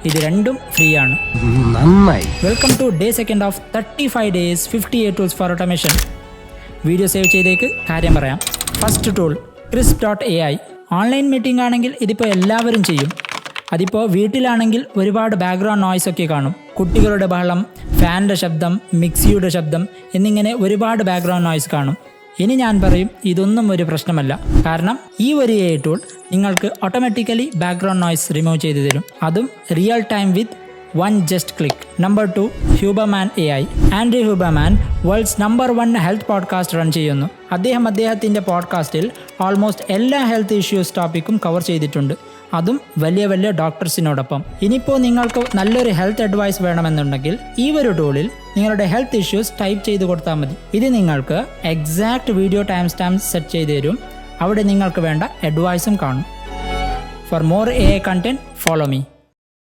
ഇത് രണ്ടും ഫ്രീ ആണ്. Welcome to day second of 35 days 58 tools for automation. Video save ചെയ്തേക്ക് കാര്യം പറയാം. First tool Krisp.ai. Online meeting ആണെങ്കിൽ ഇതിപ്പോൾ എല്ലാവരും ചെയ്യും. അതിപ്പോൾ വീട്ടിലാണെങ്കിൽ ഒരുപാട് ബാക്ക്ഗ്രൗണ്ട് നോയ്സ് ഒക്കെ കാണും. കുട്ടികളുടെ ബഹളം, ഫാനിൻ്റെ ശബ്ദം, മിക്സിയുടെ ശബ്ദം എന്നിങ്ങനെ ഒരുപാട് ബാക്ക്ഗ്രൗണ്ട് നോയ്സ് കാണും. ഇനി ഞാൻ പറയും ഇതൊന്നും ഒരു പ്രശ്നമല്ല. കാരണം ഈ ഒരു AI ടൂൾ നിങ്ങൾക്ക് ഓട്ടോമാറ്റിക്കലി ബാക്ക്ഗ്രൗണ്ട് നോയ്സ് റിമൂവ് ചെയ്തു തരും. അതും real time with one just click. Number 2, Huberman AI. Andrew Huberman world's number 1 health podcast run ചെയ്യുന്നു. അദ്ദേഹത്തിൻ്റെ പോഡ്കാസ്റ്റിൽ ഓൾമോസ്റ്റ് എല്ലാ ഹെൽത്ത് ഇഷ്യൂസ് ടോപ്പിക്കും കവർ ചെയ്തിട്ടുണ്ട്. അതും വലിയ വലിയ ഡോക്ടേഴ്സിനോടൊപ്പം. ഇനിയിപ്പോൾ നിങ്ങൾക്ക് നല്ലൊരു ഹെൽത്ത് അഡ്വൈസ് വേണമെന്നുണ്ടെങ്കിൽ ഈ ഒരു ടൂളിൽ നിങ്ങളുടെ ഹെൽത്ത് ഇഷ്യൂസ് ടൈപ്പ് ചെയ്ത് കൊടുത്താൽ മതി. ഇത് നിങ്ങൾക്ക് exact video time stamp set ചെയ്ത് തരും. അവിടെ നിങ്ങൾക്ക് വേണ്ട അഡ്വൈസും കാണും. For more AI content, follow me.